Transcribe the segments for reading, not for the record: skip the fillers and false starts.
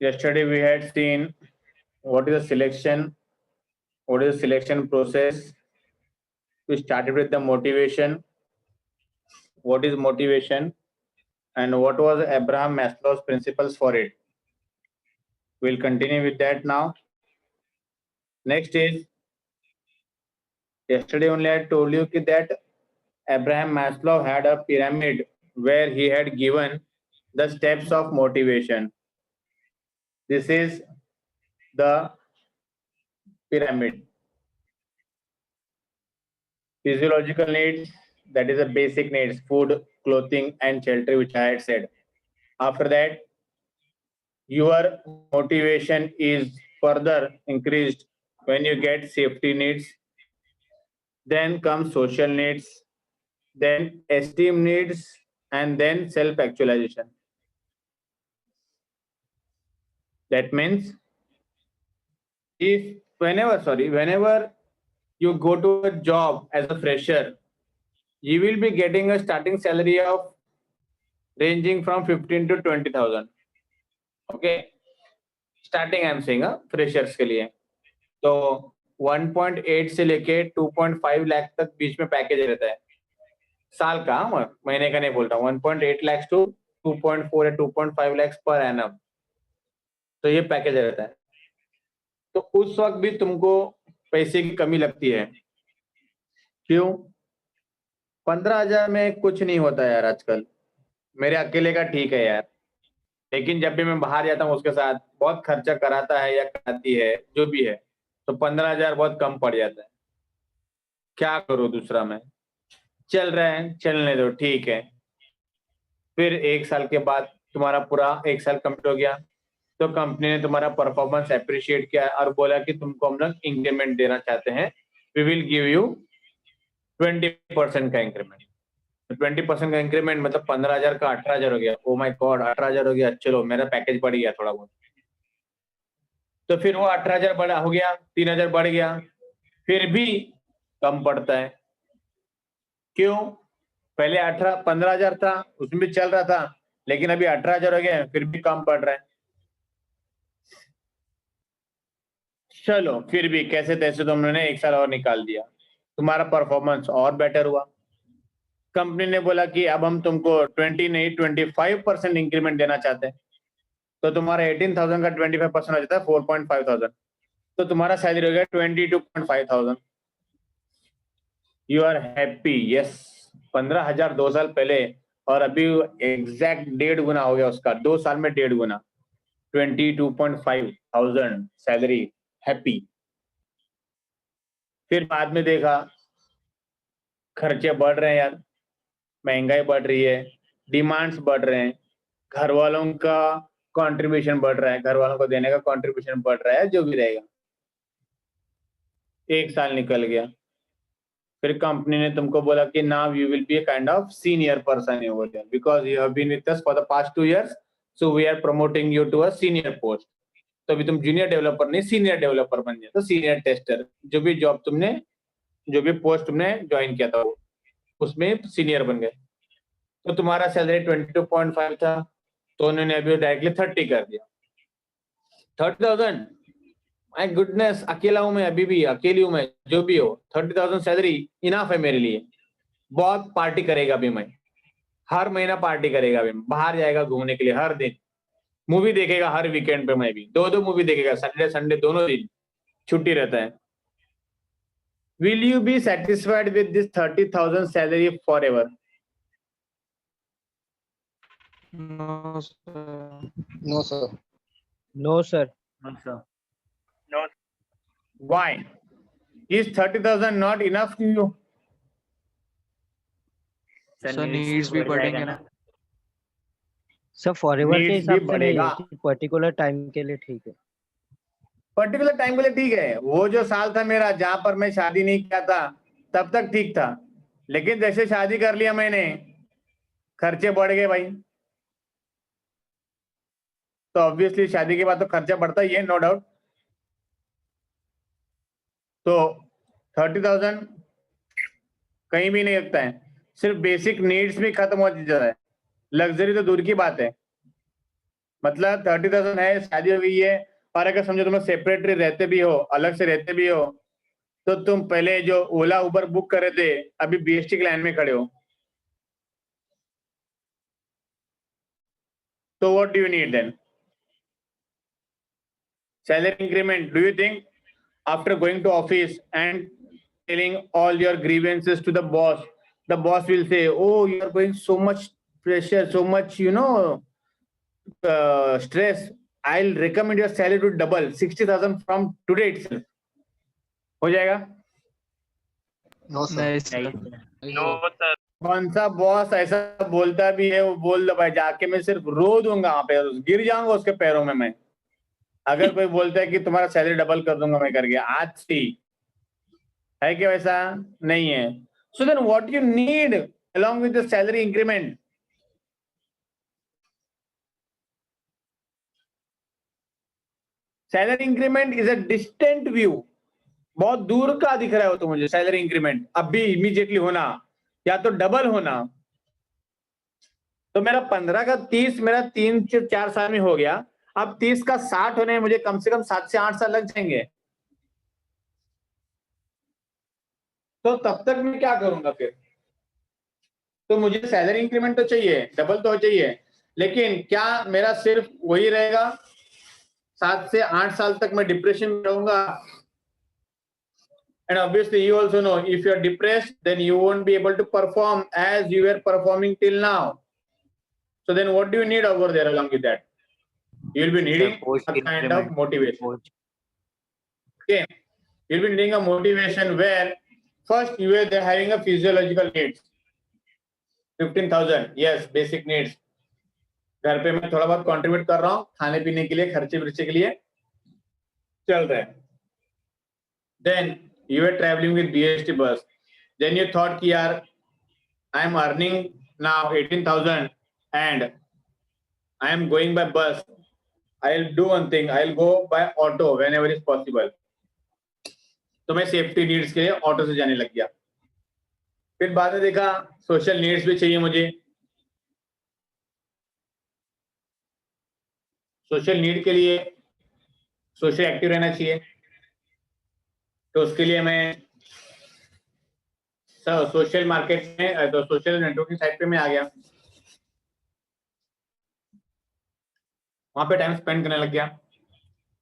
Yesterday we had seen what is the selection process. We started with the motivation. What is motivation and what was Abraham Maslow's principles for it? We'll continue with that now. Next is, yesterday only I told you that Abraham Maslow had a pyramid where he had given the steps of motivation. This is the pyramid. Physiological needs, that is the basic needs, food, clothing, and shelter, which I had said. After that, your motivation is further increased when you get safety needs. Then comes social needs, then esteem needs, and then self-actualization. That means whenever you go to a job as a fresher, you will be getting a starting salary of ranging from 15 to 20,000. Okay, starting I am saying freshers के लिए तो 1.8 से लेके 2.5 लाख तक बीच में package रहता है साल का, महीने का नहीं बोलता, 1.8 लाख टू 2.4 या 2.5 लाख पर एनम, तो ये पैकेज रहता है। तो उस वक्त भी तुमको पैसे की कमी लगती है, क्यों? 15,000 में कुछ नहीं होता यार आजकल, मेरे अकेले का ठीक है यार, लेकिन जब भी मैं बाहर जाता हूँ उसके साथ बहुत खर्चा कराता है या कराती है जो भी है, तो 15,000 बहुत कम पड़ जाता है। क्या करूँ दूसरा मैं, चल रहा है चलने दो, ठीक है। फिर 1 साल के बाद तुम्हारा पूरा 1 साल कंप्लीट हो गया, तो कंपनी ने तुम्हारा परफॉर्मेंस अप्रिशिएट किया और बोला कि तुमको हम लोग इंक्रीमेंट देना चाहते हैं, वी विल गिव यू 20% का इंक्रीमेंट। 20% का इंक्रीमेंट मतलब 15,000 का 18,000 हो गया। ओ माय गॉड, 18,000 हो गया, चलो मेरा पैकेज बढ़ गया थोड़ा बहुत। तो फिर वो 18,000 बढ़ा हो गया, 3,000 बढ़ गया, फिर भी कम पड़ता है। क्यों? पहले 15,000 था, उसमें भी चल रहा था, लेकिन अभी 18,000 हो गया, फिर भी कम पड़ रहा है। चलो फिर भी कैसे तैसे तो हमने 1 साल और निकाल दिया, तुम्हारा परफॉर्मेंस और बेटर हुआ। कंपनी ने बोला कि अब हम तुमको 20 नहीं 25% इंक्रीमेंट देना चाहते हैं, तो तुम्हारा 18,000 का 25% हो जाता है 4,500, तो तुम्हारा सैलरी हो गया 22,500। You are happy, yes. 15,000 2 साल पहले और अभी एग्जैक्ट 1.5 गुना हो गया उसका, 2 साल में 1.5 गुना, 22,500 सैलरी, हैप्पी। फिर बाद में देखा खर्चे बढ़ रहे हैं यार, महंगाई बढ़ रही है, डिमांड्स बढ़ रहे हैं, घर वालों का कंट्रीब्यूशन बढ़ रहा है, घर वालों को देने का कंट्रीब्यूशन बढ़ रहा है, जो भी रहेगा। 1 साल निकल गया, फिर कंपनी ने तुमको बोला कि now you will be a kind of senior person over there because you have been with us for the past 2 years, so we are promoting you to a senior post. तो अभी तुम junior developer नहीं senior developer बन गए, तो senior tester, जो भी job तुमने, जो भी पोस्ट तुमने ज्वाइन किया था वो, उसमें सीनियर बन गए। तो तुम्हारा सैलरी 22.5 था, तो उन्होंने अभी डायरेक्टली 30 कर दिया। 30,000, माय गुडनेस, अकेला हूं मैं, अभी भी अकेली हूं मैं, जो भी हो 30,000 सैलरी इनफ है मेरे लिए। बहुत पार्टी करेगा अभी मैं, हर महीना पार्टी करेगा अभी, बाहर जाएगा घूमने के लिए, हर दिन मूवी देखेगा, हर वीकेंड पे मैं भी 2-2 मूवी देखेगा, सैटरडे संडे दोनों दिन छुट्टी रहता है। Will you be satisfied with this 30,000 salary for ever? No, sir. No, sir. No, sir. No. Why? Is 30,000 not enough to you? Sir, needs भी बढ़ेंगे ना। सर फॉरएवर के Needs हिसाब भी से नहीं, बढ़ेगा। पर्टिकुलर टाइम के लिए ठीक है। पर्टिकुलर टाइम के लिए ठीक है, वो जो साल था मेरा जहां पर मैं शादी नहीं किया था तब तक ठीक था, लेकिन जैसे शादी कर लिया मैंने, खर्चे बढ़ गए भाई। तो ऑब्वियसली शादी के बाद तो खर्चा बढ़ता ही है, नो डाउट। तो 30,000 कहीं भी नहीं लगता है, सिर्फ बेसिक नीड्स भी खत्म हो जाता है, लग्जरी तो दूर की बात है। मतलब 30,000 है, शादी हो गई है, और अगर समझो तुम सेपरेटली रहते भी हो, अलग से रहते भी हो, तो तुम पहले जो ओला उबर बुक करे थे, अभी बीएसटी की लाइन में खड़े हो, तो what do you need then? Salary increment. Do you think after going to office and telling all your grievances to the boss will say, "Oh, you are going so much pressure, so much, stress. I'll recommend your salary to double 60,000 from today itself." हो जाएगा? No, sir. नहीं sir. No, sir. कौन सा boss ऐसा बोलता भी है, वो बोल दो भाई, जाके मैं सिर्फ रो दूंगा वहां पे, गिर जाऊंगा उसके पैरों में मैं, अगर कोई बोलता है कि तुम्हारा सैलरी डबल कर दूंगा मैं करके आज से ही। है क्या वैसा? नहीं है। So then what you need along with the salary increment? Salary increment is a distant view, बहुत दूर का दिख रहा हो तो मुझे सैलरी इंक्रीमेंट अभी इमीडिएटली होना या तो डबल होना। तो मेरा 15 का 30 मेरा 3-4 साल में हो गया, अब 30 का 60 होने में मुझे कम से कम 7 से 8 साल लग जाएंगे। तो तब तक मैं क्या करूंगा फिर? तो मुझे सैलरी इंक्रीमेंट तो चाहिए, डबल तो चाहिए, लेकिन क्या मेरा सिर्फ वही रहेगा? 7 से 8 साल तक मैं डिप्रेशन में रहूंगा। And obviously you also know, if you are depressed, then you won't be able to perform as you were performing till now. So then what do you need over there along with that? You will be needing a kind of motivation. Okay, you'll be needing a motivation where first you were having a physiological needs, 15,000, yes, basic needs. घर पे मैं थोड़ा बहुत contribute कर रहा हूँ खाने पीने के लिए, खर्चे वर्चे के लिए चल रहा है। Then you were traveling with BST bus. Then you thought कि यार I am earning now 18,000 and I am going by bus. I'll do one thing, I'll go by auto whenever is possible. तो मैं safety needs के लिए auto से जाने लग गया। फिर बाद में देखा सोशल नीड्स भी चाहिए मुझे। सोशल नीड के लिए सोशल एक्टिव रहना चाहिए, तो उसके लिए मैं सोशल मार्केट में, तो सोशल नेटवर्किंग साइट पे मैं आ गया, वहां पे टाइम स्पेंड करने लग गया,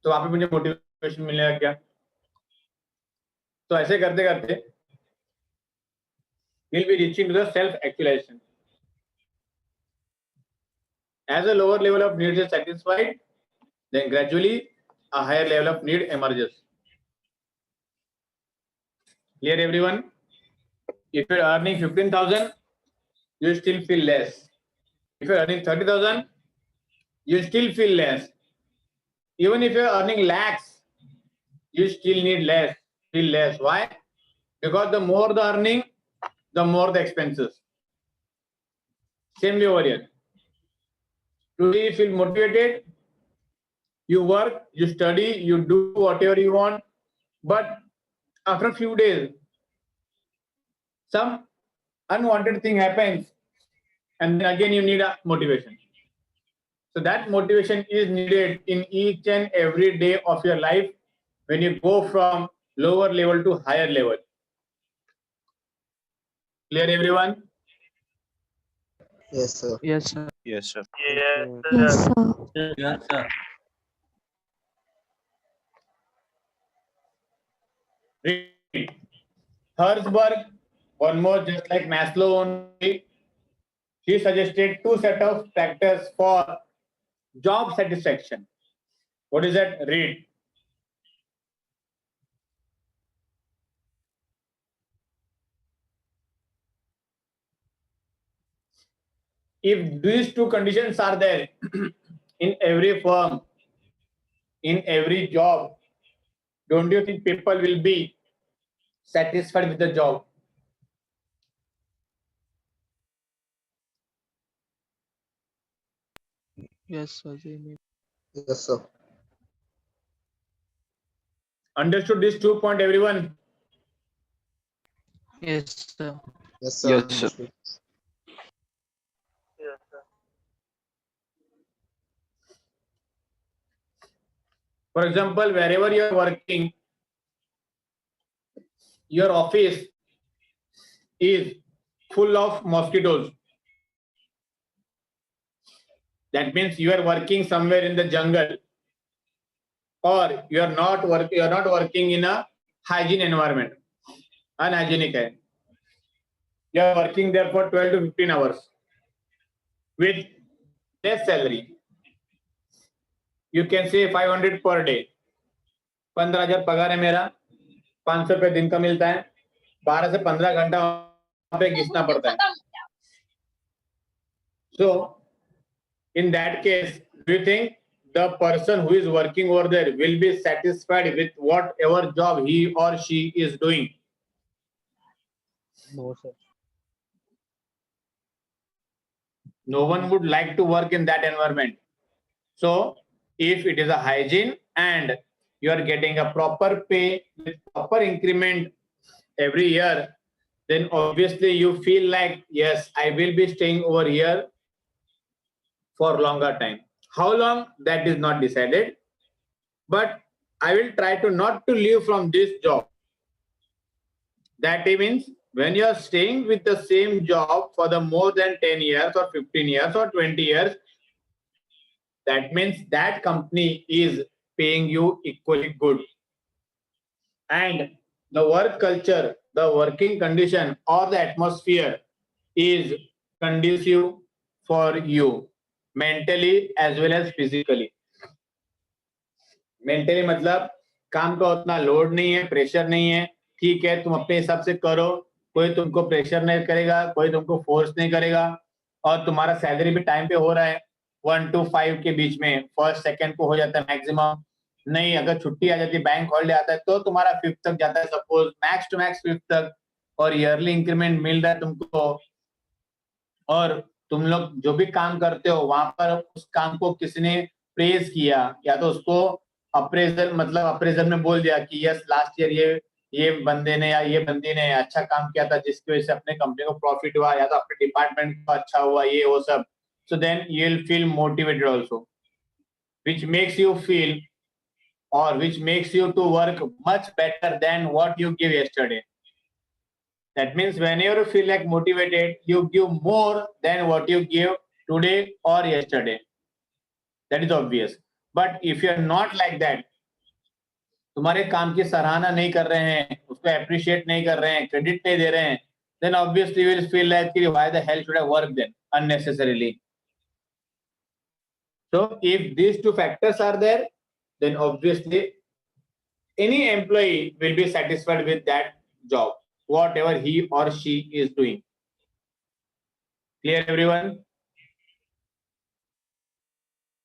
तो वहां पे मुझे मोटिवेशन मिलने लग गया। तो ऐसे करते करते we'll be reaching to the self actualization. As a lower level of needs is satisfied, then gradually a higher level of need emerges. Clear everyone? If you're earning 15,000, you still feel less. If you're earning 30,000, you still feel less. Even if you're earning lakhs, you still need less, feel less. Why? Because the more the earning, the more the expenses. Same way over here. Today you feel motivated, you work, you study, you do whatever you want, but after a few days, some unwanted thing happens, and then again you need a motivation. So that motivation is needed in each and every day of your life when you go from lower level to higher level. Clear everyone? Yes, sir. Yes sir। Yes, sir. Yes, sir. Yes, sir. Read. Herzberg, one more just like Maslow only, he suggested 2 set of factors for job satisfaction. What is that? Read. If these 2 conditions are there in every firm, in every job, don't you think people will be satisfied with the job? Yes sir जी नहीं। Yes, sir. Understood this 2 point, everyone? Yes sir। Yes, sir. Yes, sir. Understood. For example, wherever you are working, your office is full of mosquitoes. That means you are working somewhere in the jungle, or you are not working in a hygiene environment, unhygienic hai. You are working there for 12 to 15 hours with less salary. You can say 500 per day. 15,000 पगार है मेरा, 500 रुपए दिन का मिलता है, 12 से 15 घंटा वहां पे घिसना पड़ता है. So in that case, do you think the person who is working over there will be satisfied with whatever job he or she is doing? No, sir. No one would like to work in that environment. So if it is a hygiene and you are getting a proper pay with proper increment every year, then obviously you feel like, yes, I will be staying over here for longer time. How long, that is not decided, but I will try to not to leave from this job. That means when you are staying with the same job for the more than 10 years or 15 years or 20 years, that means that company is paying you equally good. And the work culture, the working condition or the atmosphere is conducive for you mentally as well as physically. Mentally मतलब काम का उतना load नहीं है, pressure नहीं है, ठीक है, तुम अपने हिसाब से करो, कोई तुमको प्रेशर नहीं करेगा, कोई तुमको फोर्स नहीं करेगा, और तुम्हारा सैलरी भी टाइम पे हो रहा है, 1 to 5 के बीच में, फर्स्ट सेकंड को हो जाता है मैक्सिमम. नहीं, अगर छुट्टी आ जाती है, बैंक हॉलिडे आता है, तो तुम्हारा 5th तक जाता है, suppose max to max 5th तक, और ईयरली इंक्रीमेंट मिल रहा है तुमको, और तुम लोग जो भी काम करते हो वहां पर उस काम को किसी ने प्रेज किया, या तो उसको अप्रेजल मतलब अप्रेजल में बोल दिया कि यस लास्ट ईयर ये बंदे ने या ये बंदी ने अच्छा काम किया था जिसकी वजह से अपने कंपनी को प्रॉफिट हुआ, या तो अपने डिपार्टमेंट को अच्छा हुआ, ये वो सब. So then you will feel motivated also, which makes you feel or which makes you to work much better than what you give yesterday. That means whenever you feel like motivated, you give more than what you give today or yesterday. That is obvious. But if you are not like that, तुम्हारे काम की सराहना नहीं कर रहे हैं, उसको appreciate नहीं कर रहे हैं, credit नहीं दे रहे हैं, then obviously you will feel like why the hell should I work then unnecessarily. So if these two factors are there, then obviously any employee will be satisfied with that job, whatever he or she is doing. Clear, everyone?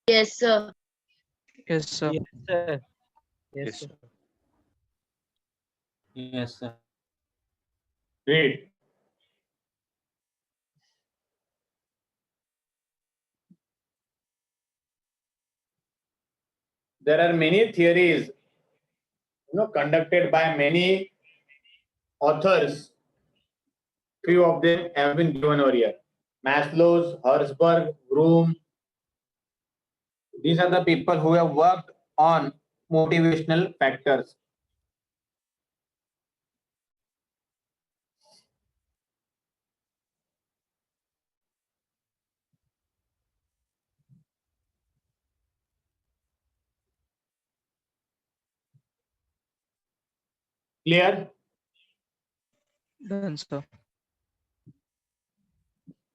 Yes, sir. Yes, sir. Yes, sir. Yes, Yes, sir. Yes, sir. Read. There are many theories, conducted by many authors. Few of them have been given over here. Maslow's, Herzberg, Broom. These are the people who have worked on motivational factors. Clear? Done, sir.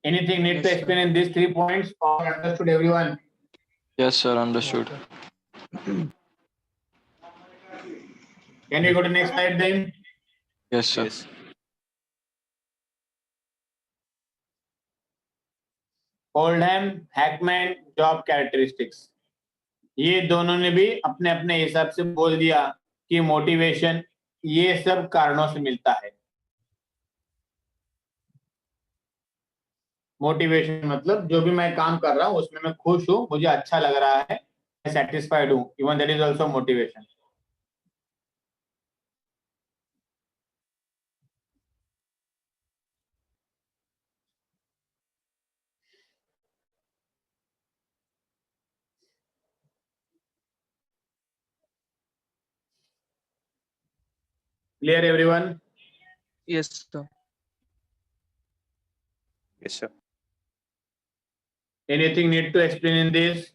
Anything need Yes, to sir. explain in these 3 points, or understood everyone? Yes, sir. Understood. Can we go to next slide then? Yes, sir. Yes. Oldham, Hackman, job characteristics, ये दोनों ने भी अपने अपने हिसाब से बोल दिया कि मोटिवेशन ये सब कारणों से मिलता है. मोटिवेशन मतलब जो भी मैं काम कर रहा हूँ उसमें मैं खुश हूँ, मुझे अच्छा लग रहा है, मैं सेटिस्फाइड हूँ, even that is also motivation. Clear everyone? Yes, sir. Yes, sir. Anything need to explain in this?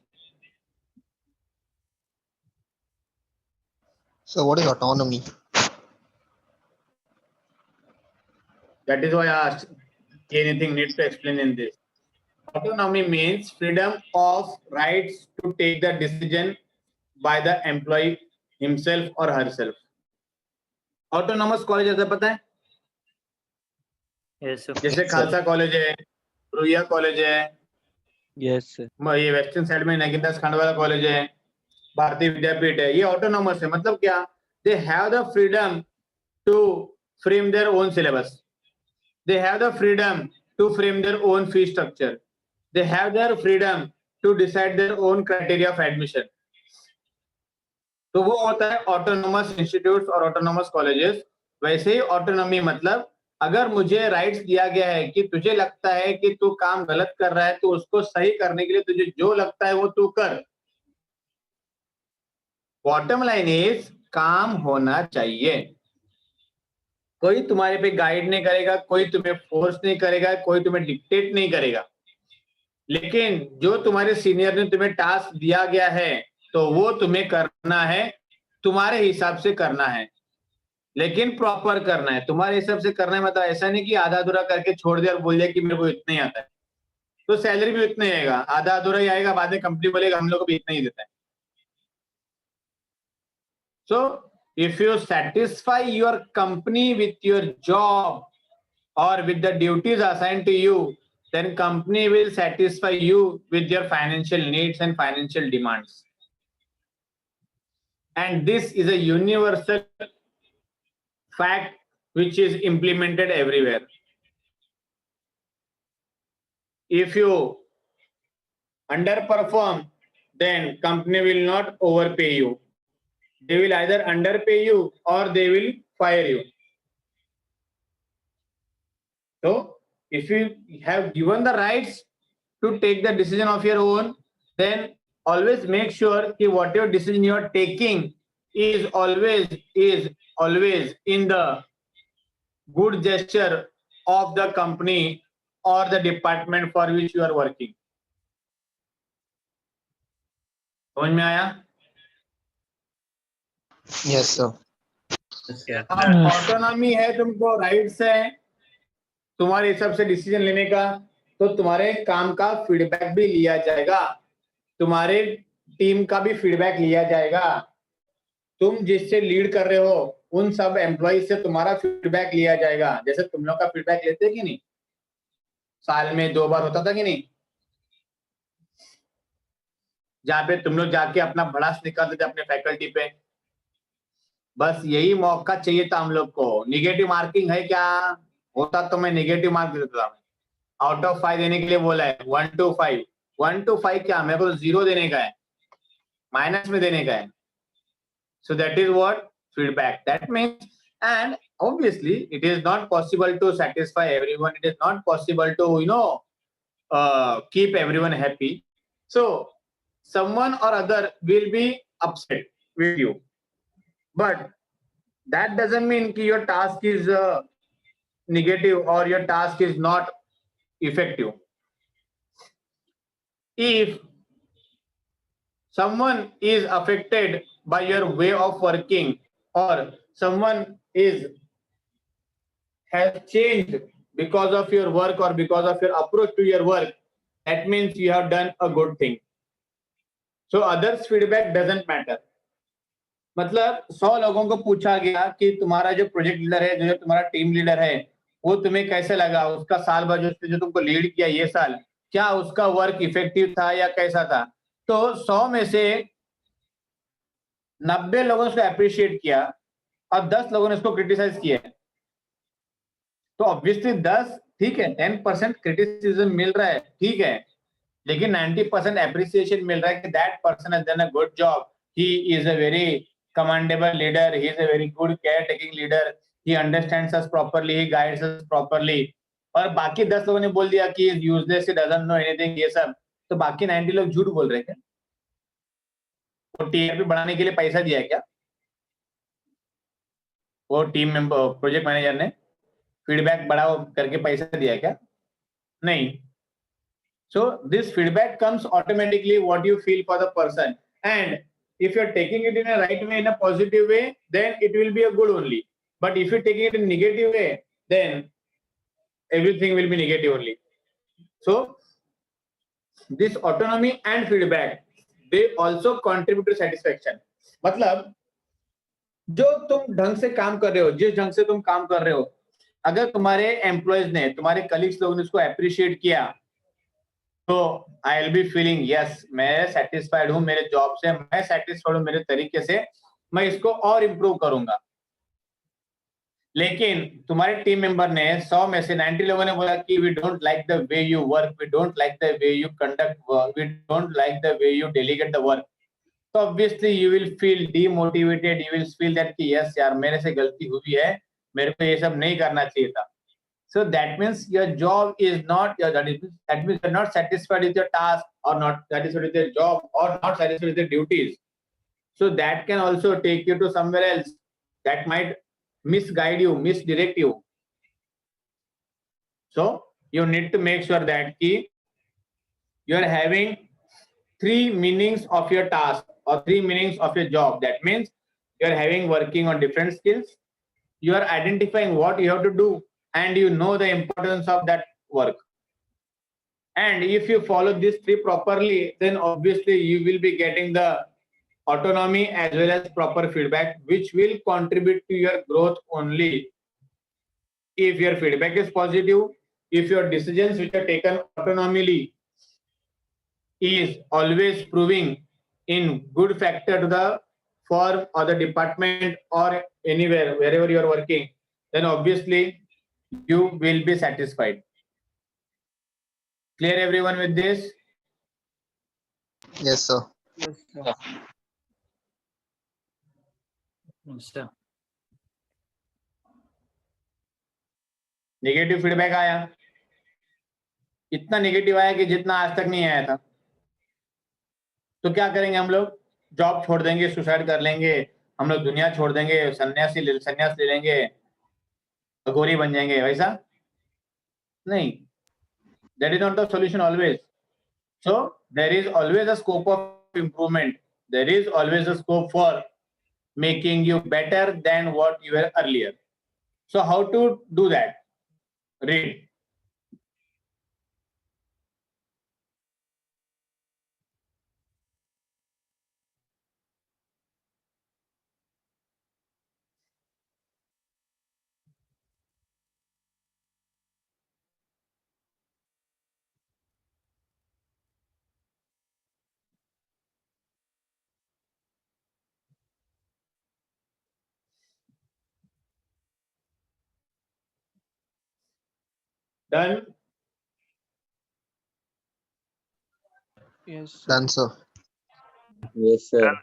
So what is autonomy? That is why I asked. Anything need to explain in this? Autonomy means freedom of rights to take the decision by the employee himself or herself. Autonomous college ऐसा पता है? Yes, sir. जैसे Yes, sir. Khalsa college है, Ruia college है, Yes, sir. ये western side में Nagindas Khandwala college है, भारतीय विद्यापीठ है, ये ऑटोनॉमस है. मतलब क्या? They have the freedom to frame their own syllabus, they have the freedom to frame their own fee structure, they have their freedom to decide their own criteria of admission. तो वो होता है autonomous institutes और autonomous colleges. वैसे ही autonomy मतलब अगर मुझे राइट्स दिया गया है कि तुझे लगता है कि तू काम गलत कर रहा है तो उसको सही करने के लिए तुझे जो लगता है वो तू कर. बॉटम लाइन इज काम होना चाहिए. कोई तुम्हारे पे गाइड नहीं करेगा, कोई तुम्हें फोर्स नहीं करेगा, कोई तुम्हें डिक्टेट नहीं करेगा. लेकिन जो तुम्हारे सीनियर ने तुम्हें टास्क दिया गया है तो वो तुम्हें करना है, तुम्हारे हिसाब से करना है, लेकिन प्रॉपर करना है. तुम्हारे हिसाब से करना है मतलब ऐसा नहीं कि आधा अधूरा करके छोड़ दिया और बोल दिया कि मेरे को इतना ही आता है तो सैलरी भी उतना ही आएगा. आधा अधूरा ही आएगा, बाद में कंपनी बोलेगा हम लोग को भी इतना ही देता है. So if you satisfy your company with your job और with the duties assigned to you, then company will satisfy you with your financial needs and financial demands. And this is a universal fact which is implemented everywhere. If you underperform, then company will not overpay you. They will either underpay you or they will fire you. So if you have given the rights to take the decision of your own, then always make sure that whatever decision you are taking is always in the good gesture of the company or the department for which you are working. समझ में आया? Yes, sir. Autonomy है, तुमको rights है तुम्हारे हिसाब से decision लेने का, तो तुम्हारे काम का फीडबैक भी लिया जाएगा, तुम्हारे टीम का भी फीडबैक लिया जाएगा. तुम जिससे लीड कर रहे हो उन सब एम्प्लॉय से तुम्हारा फीडबैक लिया जाएगा. जैसे तुम लोग का फीडबैक लेते हैं कि नहीं, साल में 2 बार होता था कि नहीं, जहाँ पे तुम लोग जाके अपना भड़ास निकालते थे अपने फैकल्टी पे. बस यही मौका चाहिए था हम लोग को. निगेटिव मार्किंग है क्या? होता तो मैं नेगेटिव मार्क देता था. आउट ऑफ 5 देने के लिए बोला है 1 to 5. 1 to 5 क्या, मेरे को तो 0 देने का है, माइनस में देने का है. So that is what feedback. That means, and obviously it is not possible to satisfy everyone. It is not possible to keep everyone happy. So someone or other will be upset with you, but that doesn't mean that your task is negative or your task is not effective. If someone is affected by your way of working or someone has changed because of your work or because of your approach to your work, that means you have done a good thing. So others feedback doesn't matter. मतलब 100 लोगों को पूछा गया कि तुम्हारा जो project leader है, जो तुम्हारा टीम लीडर है, वो तुम्हें कैसे लगा, उसका साल भर जो तुमको लीड किया ये साल, क्या उसका वर्क इफेक्टिव था या कैसा था? तो 100 में से 90 लोगों ने उसको अप्रिशिएट किया और 10 लोगों ने उसको क्रिटिसाइज किया. तो ऑब्वियसली 10 ठीक है, 10% क्रिटिसिज्म मिल रहा है, ठीक है, लेकिन 90% अप्रिसिएशन मिल रहा है कि that person has done a good job, he is a very commendable leader, he is a very good caretaking leader, he understands us properly, he guides us properly. और बाकी 10 लोगों ने बोल दिया कि useless, he doesn't know anything, ये सब. तो बाकी 90 लोग झूठ बोल रहे हैं क्या? वो टीआरपी बढ़ाने के लिए पैसा दिया क्या? वो टीम मेंबर प्रोजेक्ट मैनेजर ने फीडबैक बढ़ाओ करके पैसा दिया क्या? नहीं. So this feedback comes automatically what you feel for the person, and if you're taking it in a right way, in a positive way, then it will be a good only. But if you're taking it in negative way, then everything will be negative only. So this autonomy and feedback, they also contribute to satisfaction. मतलब जो तुम ढंग से काम कर रहे हो, जिस ढंग से तुम काम कर रहे हो, अगर तुम्हारे एम्प्लॉयज ने, तुम्हारे कलीग्स लोगों ने उसको अप्रिशिएट किया, तो I will be feeling yes, मैं सेटिस्फाइड हूं मेरे जॉब से, मैं सेटिस्फाइड हूं मेरे तरीके से, मैं इसको और इम्प्रूव करूंगा. लेकिन तुम्हारे टीम मेंबर ने 100 में से 90 लोगों ने बोला कि we don't like the way you work, we don't like the way you conduct work, we don't like the way you delegate the work, तो obviously you will feel demotivated, you will feel that कि yes यार मेरे से गलती हुई है, मेरे को ये सब नहीं करना चाहिए था. So that means your job is not that means you're not satisfied with your task, or not satisfied with your job, or not satisfied with your duties. So that can also take you to somewhere else, that might misguide you, misdirect you. So you need to make sure that you are having 3 meanings of your task or 3 meanings of your job. That means you are having working on different skills, you are identifying what you have to do, and you know the importance of that work. And if you follow these 3 properly, then obviously you will be getting the autonomy as well as proper feedback, which will contribute to your growth only. If your feedback is positive, if your decisions which are taken autonomously is always proving in good factor to the firm or the department or anywhere, wherever you are working, then obviously you will be satisfied. Clear everyone with this? Yes, sir. Yes, sir. Negative feedback आया, इतना negative आया कि जितना आज तक नहीं आया था. तो क्या करेंगे हम लोग? जॉब छोड़ देंगे, सुसाइड कर लेंगे, हम लोग दुनिया छोड़ देंगे, संन्यास ले लेंगे, अघोरी बन जाएंगे, वैसा नहीं. That is not the solution always. So there is always a scope of improvement. There is always a scope for making you better than what you were earlier. So how to do that? Read. Done? Yes, sir. Done, sir. Yes, sir.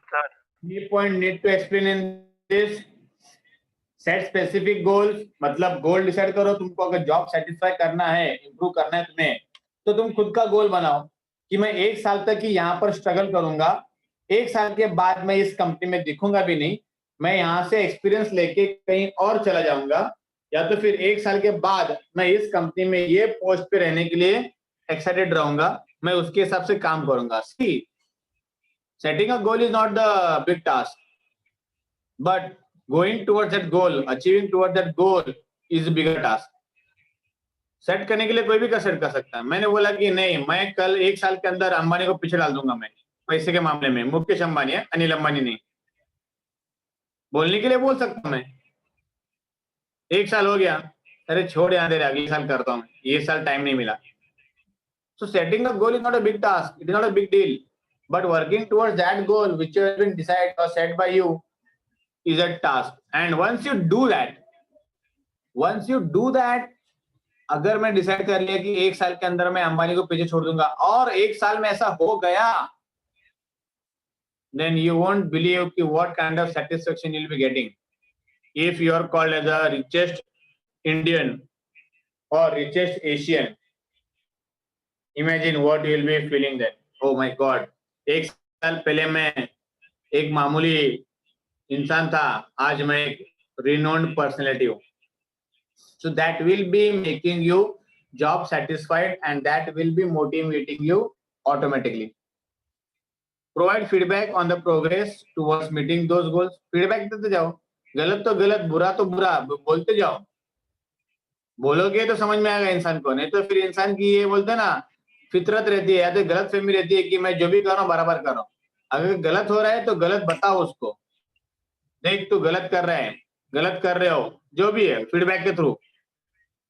Key point need to explain in this. Set specific goals, मतलब goal decide करो. तुमको अगर job satisfy करना है, improve करना है तुम्हें, तो तुम खुद का गोल बनाओ कि मैं 1 साल तक ही यहाँ पर स्ट्रगल करूंगा, 1 साल के बाद मैं इस कंपनी में दिखूंगा भी नहीं, मैं यहाँ से एक्सपीरियंस लेके कहीं और चला जाऊंगा, या तो फिर 1 साल के बाद मैं इस कंपनी में ये पोस्ट पे रहने के लिए एक्साइटेड रहूंगा, मैं उसके हिसाब से काम करूंगा. सी, setting a goal is not the big task, but going towards that goal, achieving towards that goal is a bigger task. Set करने के लिए कोई भी सेट कर सकता है. मैंने बोला कि नहीं, मैं कल 1 साल के अंदर अंबानी को पीछे डाल दूंगा, मैं पैसे के मामले में मुकेश अंबानी है, अनिल अंबानी नहीं. बोलने के लिए बोल सकता हूं मैं. 1 साल हो गया, अरे छोड़ यार, अगले साल करता हूं, ये साल टाइम नहीं मिला. So setting a goal is not a big task, it is not a big deal, but working towards that goal which has been decided or set by you is a task. And once you do that, अगर मैं decide कर लिया कि 1 साल के अंदर मैं अंबानी को पीछे छोड़ दूंगा, और 1 साल में ऐसा हो गया, then you won't believe कि what kind of satisfaction you'll be getting. If you are called as the richest Indian or richest Asian, imagine what you will be feeling then. Oh my God, 1 साल पहले मैं एक मामूली इंसान था, आज मैं एक renowned personality हो. So that will be making you job satisfied and that will be motivating you automatically. Provide feedback on the progress towards meeting those goals. Feedback देते जाओ, गलत तो गलत, बुरा तो बुरा, बोलते जाओ. बोलोगे तो समझ में आएगा इंसान को, नहीं तो फिर इंसान की ये बोलते ना फितरत रहती है या तो गलत फहमी रहती है कि मैं जो भी कर रहा हूँ बराबर कर रहा हूँ. अगर गलत हो रहा है तो गलत बताओ उसको, देख तू गलत कर रहा है, गलत कर रहे हो, जो भी है फीडबैक के थ्रू.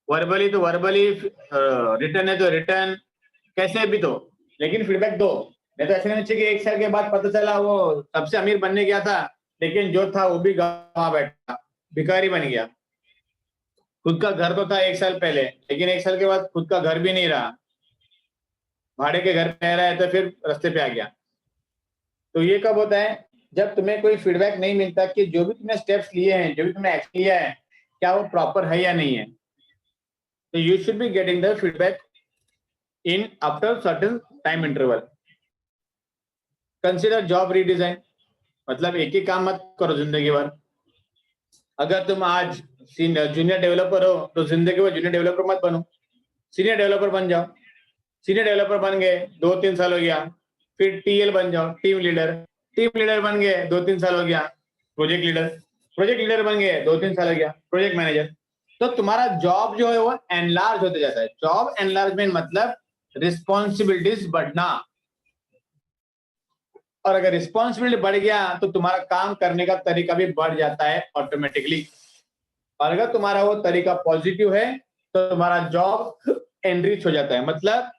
वर्बली तो वर्बली, रिटर्न है तो रिटर्न, कैसे भी तो, लेकिन फीडबैक दो. नहीं तो ऐसे नहीं चाहिए कि 1 साल के बाद पता चला वो सबसे अमीर बनने गया था लेकिन जो था वो भी गाँव बैठा, भिखारी बन गया. खुद का घर तो था 1 साल पहले, लेकिन 1 साल के बाद खुद का घर भी नहीं रहा, भाड़े के घर में रह रहा है तो फिर रास्ते पे आ गया. तो ये कब होता है? जब तुम्हें कोई फीडबैक नहीं मिलता कि जो भी तुमने स्टेप्स लिए हैं, जो भी तुमने एक्शन लिया है, क्या वो प्रॉपर है या नहीं है. तो you should be getting the feedback in after certain time interval. Consider job redesign, मतलब एक ही काम मत करो जिंदगी भर. अगर तुम आज जूनियर डेवलपर हो तो जिंदगी भर जूनियर डेवलपर मत बनो, सीनियर डेवलपर बन जाओ. सीनियर डेवलपर बन गए, 2-3 साल हो गया, फिर टीएल बन जाओ, टीम लीडर बन गए, 2-3 साल हो गया, प्रोजेक्ट लीडर बन गए, 2-3 साल हो गया, प्रोजेक्ट मैनेजर. तो तुम्हारा जॉब जो है वो एनलार्ज होते जाता है. जॉब एनलार्जमेंट मतलब रिस्पॉन्सिबिलिटीज बढ़ना. और अगर रिस्पॉन्सिबिलिटी बढ़ गया तो तुम्हारा काम करने का तरीका भी बढ़ जाता है ऑटोमेटिकली. और अगर तुम्हारा वो तरीका पॉजिटिव है तो तुम्हारा जॉब एनरिच हो जाता है. मतलब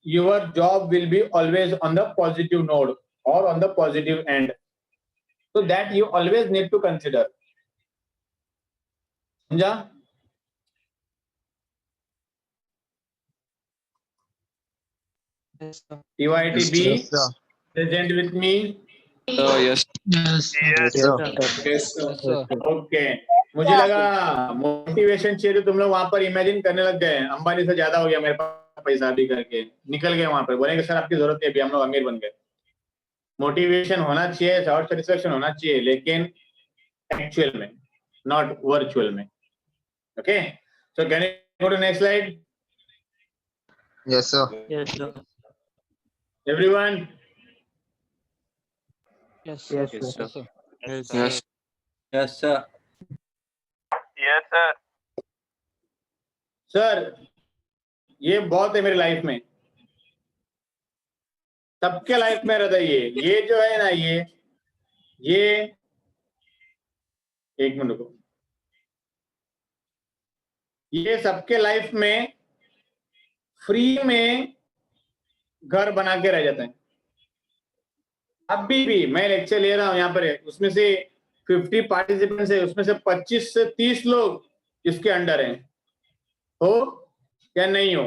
your job will be always on the positive note और on the positive end. So that you always need to consider. समझा? Yes, sir. TYTB Yes, sir. present with me. Yes. Yes, sir. Yes, sir. Okay. मुझे लगा motivation चाहिए तो तुम लोग वहां पर इमेजिन करने लग गए, अंबानी से ज्यादा हो गया मेरे पास पैसा अभी करके निकल गए वहां पर. बोलेंगे सर आपकी जरूरत नहीं, अभी हम लोग अमीर बन गए. मोटिवेशन होना चाहिए, सेल्फ सेटिस्फेक्शन होना चाहिए, लेकिन एक्चुअल में, नॉट वर्चुअल में. Okay, so can you go to next slide Yes, sir. Yes, sir. Everyone. Yes, sir. Yes, sir. Yes. Yes, sir. Sir ये बहुत है मेरी लाइफ में, सबके लाइफ में रहता है ये जो है ना, ये एक मिनट को, ये सबके लाइफ में फ्री में घर बना के रह जाते हैं. अभी भी मैं लेक्चर ले रहा हूं यहाँ पर, उसमें से 50 पार्टिसिपेंट्स है, उसमें से 25 से 30 लोग इसके अंडर हैं. हो या नहीं हो?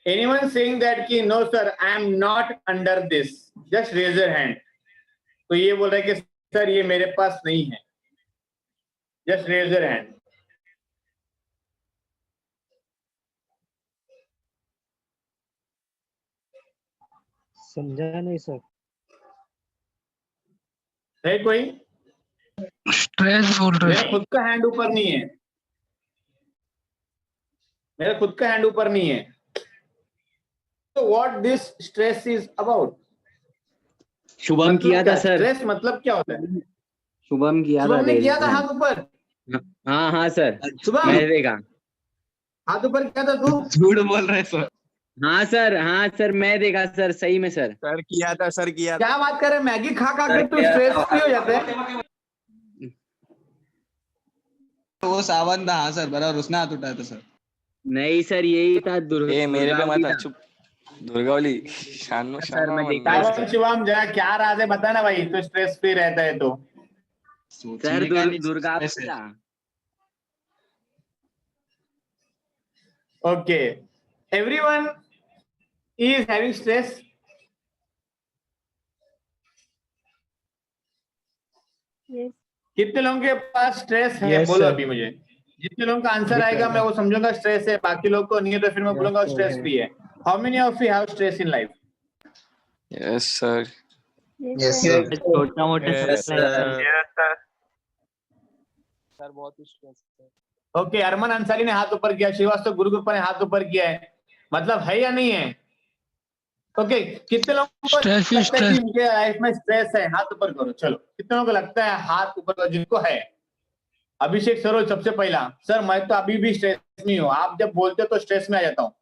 एनीवन सेइंग दैट कि no sir I am not under this, just raise your hand. तो ये बोल रहा है कि सर ये मेरे पास नहीं है, जस्ट रेज योर हैंड. समझा नहीं सर. है कोई? स्ट्रेस बोल रहे मेरा खुद का हैंड ऊपर नहीं है, मेरा खुद का हैंड ऊपर नहीं है. तो what this stress is about? Shubham किया था सर. स्ट्रेस मतलब क्या होता है? शुभम किया था. शुभम ने किया था हाथ ऊपर. हाँ हाँ सर, शुभम मैं देखा. हाथ ऊपर किया था तू? झूठ बोल रहे सर. हाँ सर मैं देखा सर, सही में सर. सर किया था, सर किया था. क्या बात कर रहे हैं? मैगी खा खा के तू स्ट्रेस फ्री हो जाता है. वो सावन था. हाँ सर बराबर, उसने हाथ उठाया था सर. नहीं सर, यही था. ए मेरे पे मत चुप. दुर्गावली शानू सर मैं देखा. काय शिवम जरा क्या राज है बता ना भाई, तो स्ट्रेस फ्री रहता है तो. Sir Durga Puja. Okay, everyone is having stress. कितने लोगों के पास स्ट्रेस है? Yes, बोलो sir. अभी मुझे. जितने लोगों का आंसर आएगा मैं वो समझूंगा स्ट्रेस है, बाकी लोग को नहीं है तो फिर मैं बोलूंगा स्ट्रेस फ्री है. How many of you have stress in life? Yes sir. Yes, sir. छोटा मोटा Yes, sir. सर बहुत ही स्ट्रेस है। ओके, अरमान अंसारी ने हाथ ऊपर किया, श्रीवास्तव गुरुकृपा ने हाथ ऊपर किया है, मतलब है या नहीं है? ओके, कितने लोगों को Stress ही लगता है कि stress। उनके लाइफ में स्ट्रेस है? हाथ ऊपर करो। चलो, कितने लोगों को लगता है? हाथ ऊपर करो जिनको है। अभिषेक सरोज सबसे पहला। सर मैं तो अभी भी स्ट्रेस में हूँ, आप जब बोलते हो तो स्ट्रेस में आ जाता हूँ।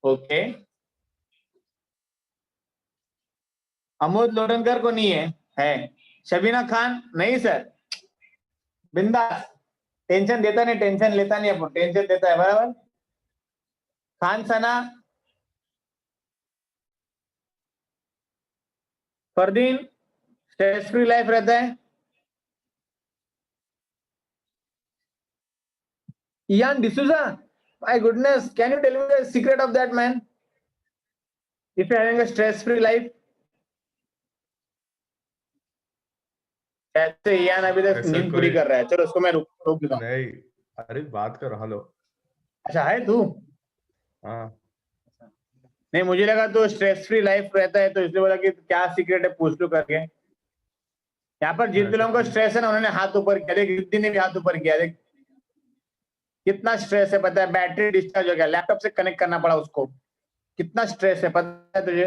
ओके, अमोद लोटनकर को नहीं है। शबीना खान नहीं सर, बिंदास, टेंशन देता नहीं, टेंशन लेता नहीं, अपन टेंशन देता है, बराबर। खान सना, फरदीन, स्ट्रेस फ्री लाइफ रहता है। Ian D'Souza, my goodness, can you tell me the secret of that man? If you're having a stress-free life, ऐसे इयान अभी तक ऐसा नींद पूरी कोई- कर रहा है। चलो उसको मैं रोक देता हूँ। नहीं, अरे बात करो। हेलो। अच्छा है तू? हाँ, नहीं, मुझे लगा तो स्ट्रेस फ्री लाइफ रहता है तो इसलिए बोला कि क्या सीक्रेट है, पूछ लो करके। यहाँ पर जिन लोगों को स्ट्रेस है ना, उन्होंने हाथ ऊपर किया। देख, रिद्धि ने भी हाथ ऊपर किया। देख कितना स्ट्रेस है, पता है? बैटरी डिस्चार्ज हो गया, लैपटॉप से कनेक्ट करना पड़ा उसको। कितना स्ट्रेस है पता है तुझे?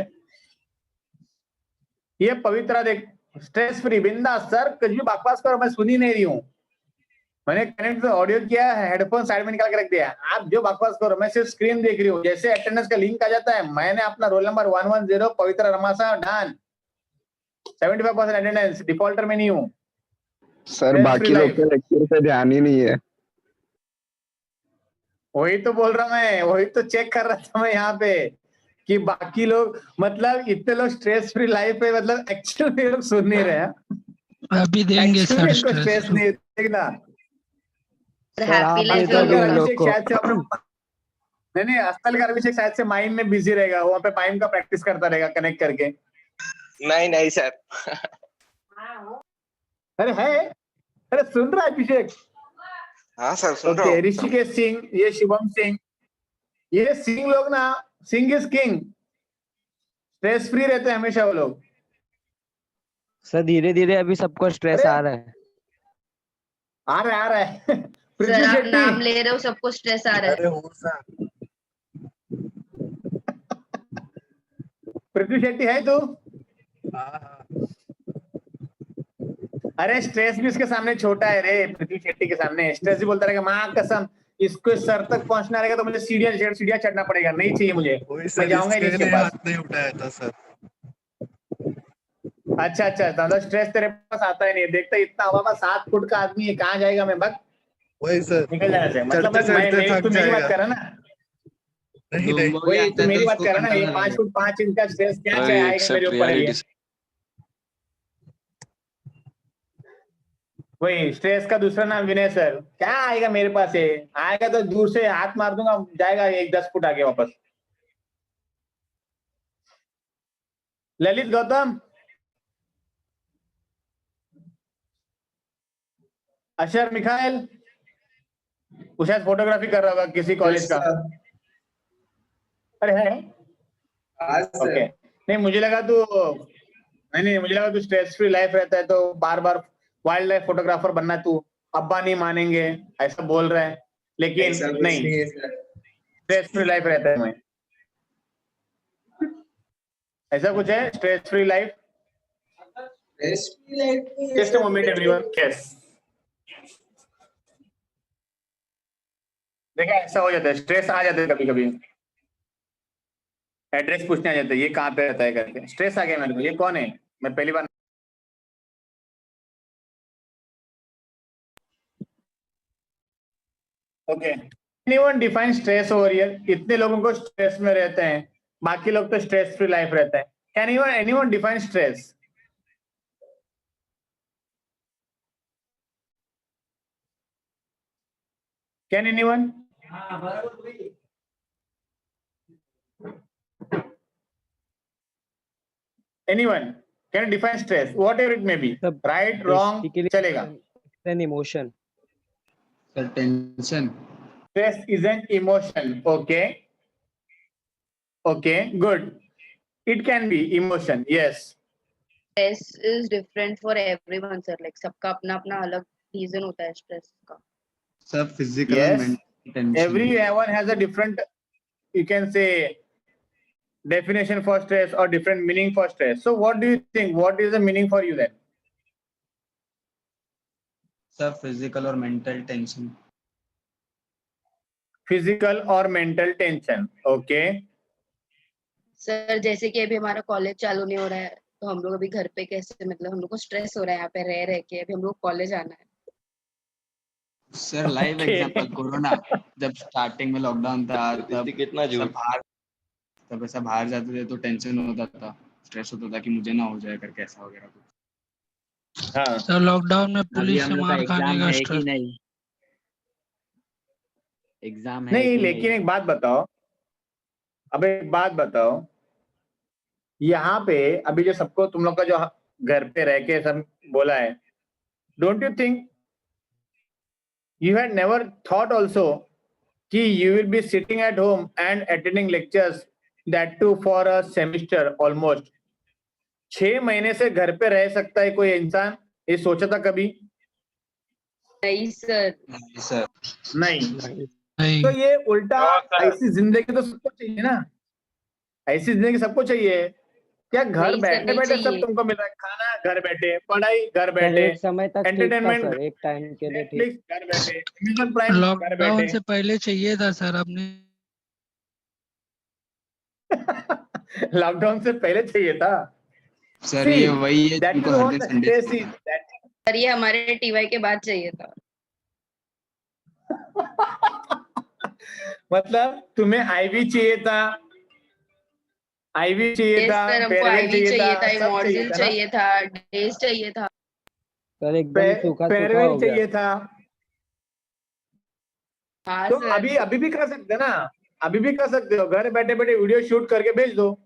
ये पवित्रा देख, स्ट्रेस फ्री, बिंदास। सर कुछ भी बकवास करो, मैं सुन ही नहीं रही हूँ। मैंने कनेक्ट ऑडियो किया है, हेडफोन साइड में निकाल के रख दिया। आप जो बकवास करो, मैं सिर्फ स्क्रीन देख रही हूँ। जैसे अटेंडेंस का लिंक आ जाता है, मैंने अपना रोल नंबर 110 पवित्रा रमासा डन, 75% अटेंडेंस, डिफॉल्टर में नहीं हूँ। सर बाकी लोग के लेक्चर पे ध्यान ही नहीं है। वही तो बोल रहा मैं, वही तो चेक कर रहा था मैं यहाँ पे कि बाकी लोग, मतलब इतने लोग स्ट्रेस फ्री लाइफ है, मतलब एक्चुअल में लोग सुन नहीं रहे हैं। अभी देंगे Actually सर इनको स्ट्रेस। स्ट्रेस नहीं है, देखना। हैप्पी लाइफ अस्तल का में अभिषेक शायद से नहीं, अस्तल का अभिषेक शायद से माइम में बिजी रहेगा, वहाँ पे माइम का प्रैक्टिस करता रहेगा कनेक्ट करके। नहीं सर। अरे है, अरे सुन रहा है अभिषेक? हाँ सर सुन रहा ओके, हूँ। ऋषिकेश सिंह, ये शिवम सिंह, ये सिंह लोग ना, Singh is king, stress free रहते हैं हमेशा वो लोग। सर धीरे धीरे अभी सबको स्ट्रेस अरे! आ रहा है। आ रहा है पृथ्वी सर आप शेट्टी, नाम ले रहे हो, सबको स्ट्रेस आ रहा है। पृथ्वी शेट्टी है तू? अरे स्ट्रेस भी उसके सामने छोटा है रे, पृथ्वी शेट्टी के सामने। स्ट्रेस भी बोलता रहेगा माँ कसम इसको सर तक पहुंचना रहेगा तो मुझे सीढ़ियां चढ़ना पड़ेगा, नहीं चाहिए मुझे, मैं जाऊंगा ही नहीं इसके पास। नहीं उठाया था सर। अच्छा, तो स्ट्रेस तेरे पास आता ही नहीं, देखता इतना हवा में 7 फुट का आदमी है, कहाँ जाएगा? मैं बग वही सर, निकल जाना चाहिए। मतलब चढ़ते चढ़ते थक तू मेरी बात जाएगा। कर रहा ना, नहीं नहीं, वही तू मेरी बात कर रहा ना, ये 5 फुट 5 इंच का स्ट्रेस क्या I आएगा मेरे accept ऊपर? ये reality. वही स्ट्रेस का दूसरा नाम विनय सर। क्या आएगा मेरे पास? है आएगा तो दूर से हाथ मार दूंगा, जाएगा 1-10 फुट आगे वापस। ललित गौतम, अशर मिखाइल, वो शायद फोटोग्राफी कर रहा होगा किसी कॉलेज का। अरे है, ओके। नहीं मुझे लगा तू स्ट्रेस फ्री लाइफ रहता है तो बार बार वाइल्ड लाइफ फोटोग्राफर बनना तू, अब्बा नहीं मानेंगे ऐसा बोल रहा है, लेकिन नहीं, स्ट्रेस फ्री लाइफ रहता है मैं, ऐसा कुछ है stress free life. Just a moment everyone, yes. देखा, ऐसा हो जाता है, स्ट्रेस आ जाता है कभी कभी, एड्रेस पूछने आ जाता है, ये कहाँ पे रहता है करके, स्ट्रेस आ गया मेरे को, ये कौन है, मैं पहली बार। Okay, anyone define stress over here? इतने लोगों को स्ट्रेस में रहते हैं, बाकी लोग तो स्ट्रेस फ्री लाइफ रहता है। Can anyone define stress? Can anyone? Anyone can define stress, whatever it may be, right, wrong, चलेगा। An emotion. Tension. Stress is an emotion. Okay, good. It can be emotion, yes. Stress is different for everyone, sir. Like सबका अपना अपना अलग reason होता है stress का? Sir physical Yes. और mental tension. Everyone has a different, you can say, definition for stress or different meaning for stress. So what do you think? What is the meaning for you then? Sir physical और mental tension. Physical or mental tension. Okay. Sir जैसे कि अभी हमारा college चालू नहीं हो रहा है, तो हम लोग अभी घर पे कैसे, मतलब हम लोग को स्ट्रेस हो रहा है यहाँ पे रह के, अभी हम लोग कॉलेज आना है। Sir live Okay. Example corona जब स्टार्टिंग में लॉकडाउन था तब कितना सब बाहर ऐसा बाहर जाते थे तो टेंशन होता था, स्ट्रेस होता था कि मुझे ना हो जाए करके ऐसा वगैरह कुछ। हाँ. सर लॉकडाउन में अभी पुलिस हम से लोग का मार खाने एग्जाम का है कि स्ट्रेस। नहीं? एग्जाम है नहीं, कि लेकिन नहीं? एक बात बताओ, अब एक बात बताओ, यहाँ पे अभी जो सबको तुम लोग का जो घर पे रह के सब बोला है, don't you think you had never thought also कि you will be sitting at home and attending lectures, that too for a semester almost. 6 महीने से घर पे रह सकता है कोई इंसान, ये सोचा था कभी? नहीं सर। सर नहीं. नहीं तो ये उल्टा, ऐसी जिंदगी तो सबको चाहिए ना, ऐसी जिंदगी सबको चाहिए क्या? घर नहीं सर, बैठे नहीं बैठे सब चाहिए। तुमको मिल रहा है, खाना घर बैठे, पढ़ाई घर सर बैठे, एक समय तक ठीक था एंटरटेनमेंट सर, एक टाइम के लिए ठीक। नेटफ्लिक्स घर बैठे, अमेज़न प्राइम घर लॉकडाउन बैठे. से पहले चाहिए था सर, आपने लॉकडाउन से पहले चाहिए था. सर ये वही है That जिनको is हर what दिन the Sunday stress is. Sir ये हमारे टीवाई के बाद चाहिए था। मतलब तुम्हें आईवी चाहिए था, आईवी चाहिए Yes, था, सर हमको फेयरवेल आईवी चाहिए था, सब इमॉर्जिल था ना? चाहिए था, डेज चाहिए था। सर एकदम सूखा सूखा फेयरवेल हो गया। चाहिए था. हाँ तो सर। अभी भी कर सकते हो ना, अभी भी कर सकते हो, घर बैठे बैठे वीडियो शूट करके भेज दो,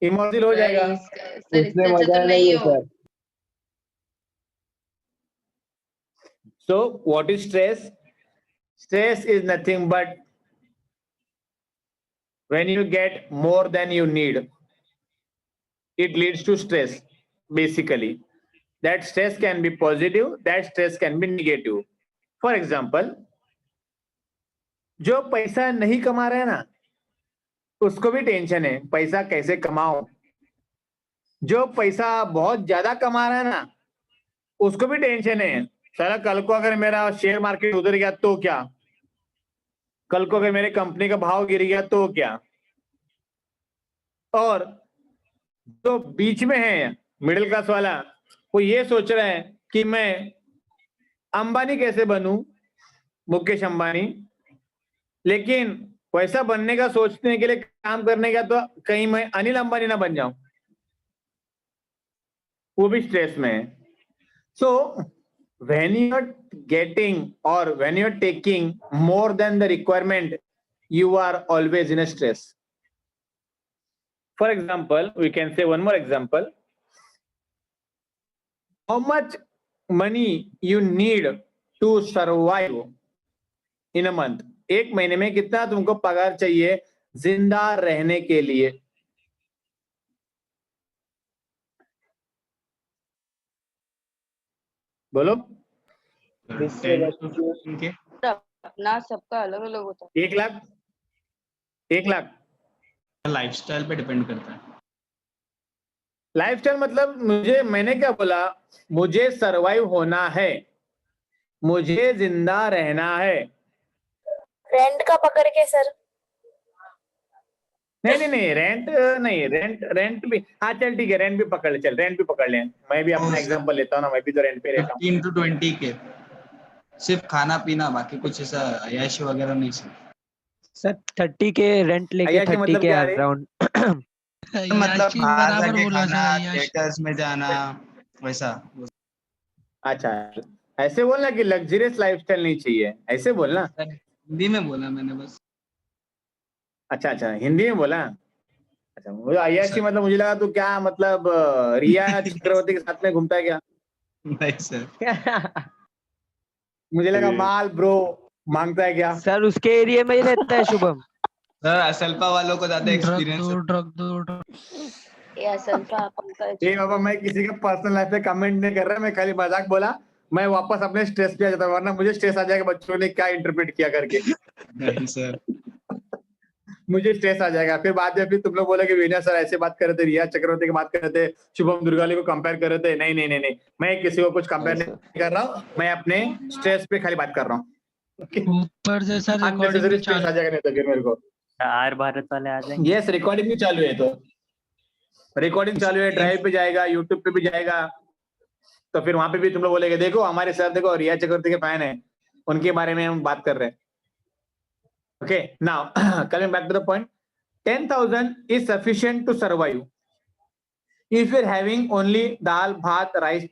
इमोजिल हो जाएगा. सर उसमें इससे अच्छा मजा तो नहीं नहीं है हो। Sir. So what is stress? Stress is nothing but when you get more than you need, it leads to stress. Basically, that stress can be positive, that stress can be negative. For example, जो पैसा नहीं कमा रहे हैं ना, उसको भी tension है, पैसा कैसे कमाऊं. जो पैसा बहुत ज्यादा कमा रहा है ना, उसको भी टेंशन है, साला कल को अगर मेरा शेयर मार्केट उधर गया तो क्या, कल को अगर मेरे कंपनी का भाव गिर गया तो क्या. और जो बीच में है मिडिल क्लास वाला, वो ये सोच रहा है कि मैं अंबानी कैसे बनूं, मुकेश अंबानी, लेकिन वैसा बनने का सोचने के लिए काम करने का तो कहीं मैं अनिल अंबानी ना बन जाऊं, वो भी स्ट्रेस में है. सो when you are getting or when you are taking more than the requirement, you are always in a stress. For example, we can say one more example. How much money you need to survive in a month? एक महीने में कितना तुमको पगार चाहिए जिंदा रहने के लिए? बोलो. 10 के अपना सबका अलग अलग होता है। 1 लाख, 1 लाख. लाइफस्टाइल पे डिपेंड करता है। लाइफस्टाइल मतलब मैंने क्या बोला, मुझे सरवाइव होना है, मुझे जिंदा रहना है. रेंट का पकड़ के सर। नहीं रेंट भी, हाँ चल ठीक है, रेंट भी पकड़ ले, चल रेंट भी पकड़ ले. मैं भी अपना एग्जांपल लेता हूँ ना, मैं भी तो रेंट पे रहता हूँ. 15 to 20 के सिर्फ खाना पीना, बाकी कुछ ऐसा अय्याशी वगैरह नहीं सर। 30 के रेंट लेके अय्याशी 30 मतलब के क्या है? अराउंड। मतलब याची बाहर बराबर जाके बोला खाना, सर, याची। थिएटर्स में जाना, वैसा। अच्छा, ऐसे बोलना कि लग्जरियस लाइफस्टाइल नहीं चाहिए, ऐसे बोलना. हिंदी में बोला मैंने बस। अच्छा, हिंदी में बोला. अच्छा, मुझे अय्याशी मतलब मुझे लगा तू क्या मतलब रिया चक्रवर्ती के साथ में घूमता है क्या? नहीं सर। मुझे लगा माल ब्रो मांगता है क्या? सर उसके एरिया में ही रहता है शुभम। सर असल्फा वालों को ज्यादा एक्सपीरियंस है। ड्रग दो। ये असल का अपन का ये बाबा, मैं किसी का पर्सनल लाइफ पे कमेंट नहीं कर रहा, मैं खाली मजाक बोला. मैं वापस अपने स्ट्रेस पे आ जाता हूँ, वरना मुझे स्ट्रेस आ जाएगा बच्चों ने क्या इंटरप्रेट किया करके। नहीं सर। मुझे स्ट्रेस आ जाएगा, फिर बाद में फिर तुम लोग बोले कि विनय सर ऐसे बात कर रहे थे, रिया चक्रवर्ती की बात कर रहे थे, शुभम दुर्गाली को कंपेयर कर रहे थे। नहीं नहीं नहीं नहीं, मैं किसी को कुछ कंपेयर नहीं कर रहा हूँ, मैं अपने स्ट्रेस पे खाली बात कर रहा हूँ। ऊपर से सर रिकॉर्डिंग अननेसेसरी भी स्ट्रेस चालू आ जाएगा नहीं तो फिर मेरे को। आर भारत वाले आ जाएंगे। यस, रिकॉर्डिंग भी चालू है, तो रिकॉर्डिंग चालू है, ड्राइव पे जाएगा, यूट्यूब पे भी जाएगा, तो फिर वहां पे भी तुम लोग बोलेगे देखो हमारे सर देखो रिया चक्रवर्ती के फैन है, उनके बारे में हम बात कर रहे हैं। Okay, now coming back to the point, 10,000 is sufficient to survive if you're having only dal bhat rice,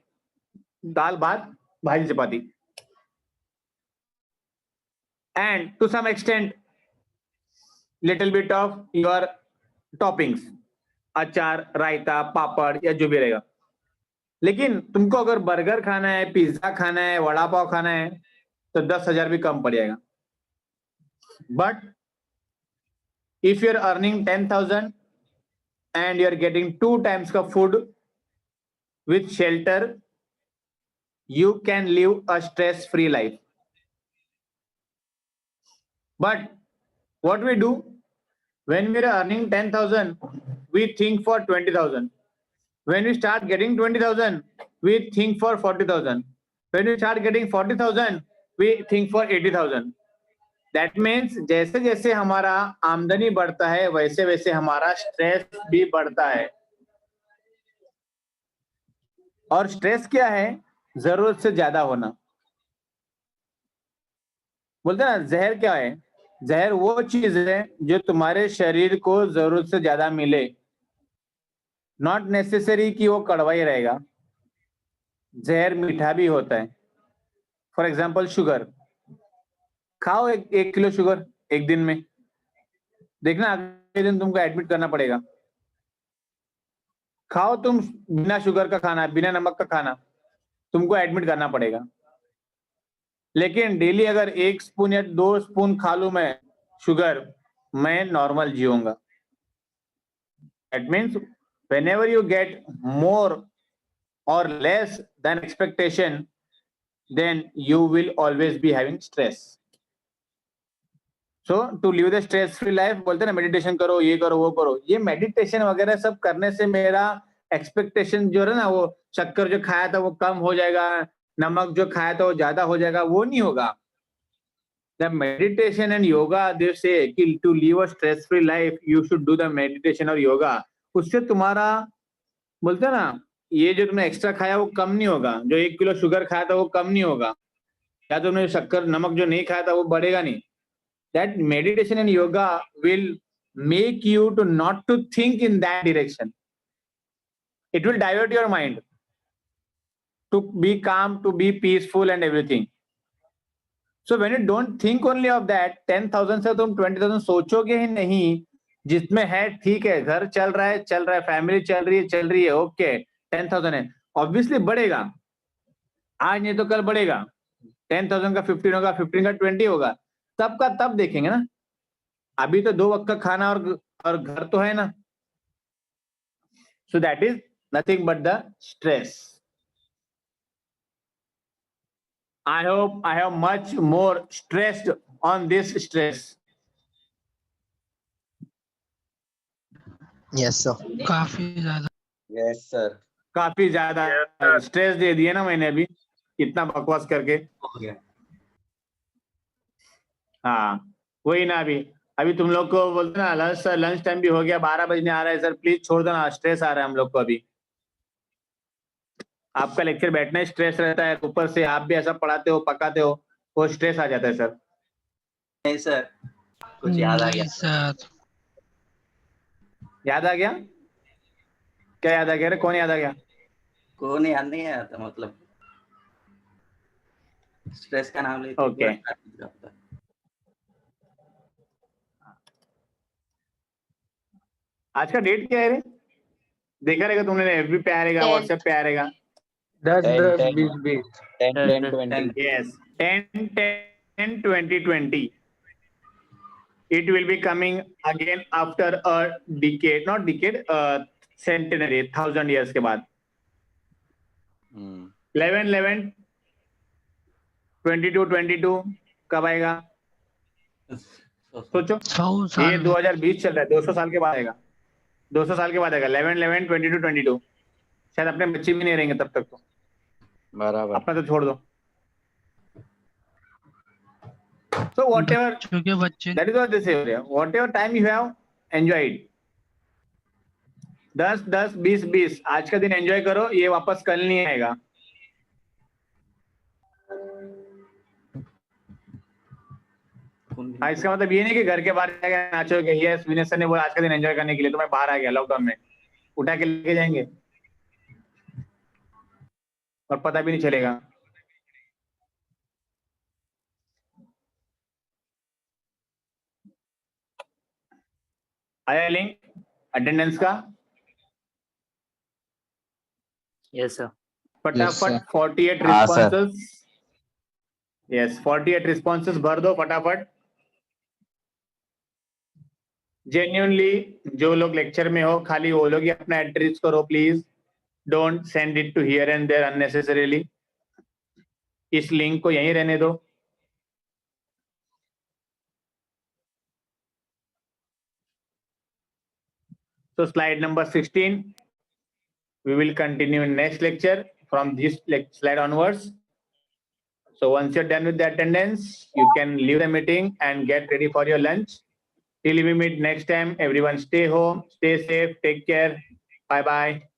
dal bhat bhaji chapati, and to some extent little bit of your toppings, अचार, रायता, पापड़ या जो भी रहेगा। लेकिन तुमको अगर burger खाना है, पिज्जा खाना है, वड़ा पाव खाना है, तो 10,000 भी कम पड़ जाएगा। But if you're earning 10,000 and you're getting 2 times का food with shelter, you can live a stress-free life. But what we do when we're earning 10,000, we think for 20,000. When we start getting 20,000, we think for 40,000. When we start getting 40,000, we think for 80,000. That means जैसे जैसे हमारा आमदनी बढ़ता है वैसे वैसे हमारा stress भी बढ़ता है। और स्ट्रेस क्या है? जरूरत से ज्यादा होना। बोलते ना जहर क्या है? जहर वो चीज है जो तुम्हारे शरीर को जरूरत से ज्यादा मिले, नॉट नेसेसरी कि वो कड़वा ही रहेगा। जहर मीठा भी होता है। फॉर एग्जाम्पल शुगर, खाओ 1 किलो शुगर एक दिन में, देखना अगले दिन तुमको एडमिट करना पड़ेगा। खाओ तुम बिना शुगर का खाना, बिना नमक का खाना, तुमको एडमिट करना पड़ेगा। लेकिन डेली अगर 1 स्पून या 2 स्पून खा लूं मैं शुगर, मैं नॉर्मल जीऊंगा। That means whenever you get more or less than expectation, then you will always be having stress. So to live the stress free life, बोलते ना मेडिटेशन करो, ये करो, वो करो। ये मेडिटेशन वगैरह सब करने से मेरा एक्सपेक्टेशन जो है ना, वो शक्कर जो खाया था वो कम हो जाएगा, नमक जो खाया था वो ज्यादा हो जाएगा, वो नहीं होगा। The meditation and yoga, they say कि to live a stress free life, you should do the meditation और yoga। उससे तुम्हारा बोलते ना ये जो तुमने एक्स्ट्रा खाया वो कम नहीं होगा, जो 1 किलो शुगर खाया था वो कम नहीं होगा, या तुमने शक्कर नमक जो नहीं खाया था वो बढ़ेगा नहीं। That meditation and yoga will make you to not to think in that direction. It will divert your mind to be calm, to be peaceful and everything. So when you don't think only of that, 10,000 से तुम 20,000 सोचोगे ही नहीं। जिसमें है ठीक है, घर चल रहा है, फैमिली चल रही है, ओके 10,000 है, ऑब्वियसली बढ़ेगा, आज नहीं तो कल बढ़ेगा। 10,000 का 15 होगा, 15 का 20 होगा, तब का तब देखेंगे ना। अभी तो 2 वक्त का खाना और घर तो है ना। सो that is nothing but the stress. I hope I have much more stressed on this stress. Yes sir. काफी ज्यादा। Yes sir. काफी ज्यादा स्ट्रेस दे दिए ना मैंने अभी, इतना बकवास करके। हो गया। हाँ वही ना, अभी तुम लोग को बोलते ना लंच टाइम भी हो गया, 12 बजने आ रहा है सर, प्लीज छोड़ दो ना, स्ट्रेस आ रहा है हम लोग को। अभी आपका लेक्चर बैठना ही स्ट्रेस रहता है, ऊपर से आप भी ऐसा पढ़ाते हो पकाते हो, वो स्ट्रेस आ जाता है सर। नहीं सर, कुछ याद आ गया। सर याद आ गया? क्या याद आ गया रे? कौन याद आ गया? कौन याद नहीं आया था, मतलब स्ट्रेस का नाम लेते ओके। आज का डेट क्या है रे? देखा रहेगा तुमने, एफबी पे आ रहेगा, 10 व्हाट्सएप पे आ रहेगा। 10 10, 10 10, 20 20 10, 10, 20. Yes, 10/10/2020. It will be coming again after a decade, not decade, centenary, 1000 years के बाद। 11/11 22 कब आएगा? सोचो, 100 ये साल में। 2020 चल रहा है, 200 साल के बाद आएगा, 200 साल के बाद आएगा। 11 11 22 22 शायद अपने बच्चे भी नहीं रहेंगे तब तक, तो बराबर। अपना तो छोड़ दो। So whatever, बच्चों के बच्चे that is what they say over here. Whatever time you have, enjoy it. 10 10 20 20 आज का दिन एंजॉय करो, ये वापस कल नहीं आएगा। हाँ, इसका मतलब ये नहीं कि घर के बाहर जाके नाचोगे। यस, विनय सर ने बोला आज का दिन एंजॉय करने के लिए, तो मैं बाहर आ गया लॉकडाउन में, उठा के लेके जाएंगे और पता भी नहीं चलेगा। आया लिंक अटेंडेंस का? Yes sir. फटाफट 48 हाँ, सर। रिस्पॉन्सेस, यस 48 रिस्पॉन्सेस भर दो फटाफट। जेन्युइनली जो लोग लेक्चर में हो, खाली वो लोग ही अपना एड्रेस करो please. Don't send it to here and there unnecessarily. इस लिंक को यहीं रहने दो। So slide number 16, we will continue in next lecture from this slide onwards. So once you're done with the attendance, you can leave the meeting and get ready for your lunch. Till we meet next time, everyone stay home, stay safe, take care. Bye bye.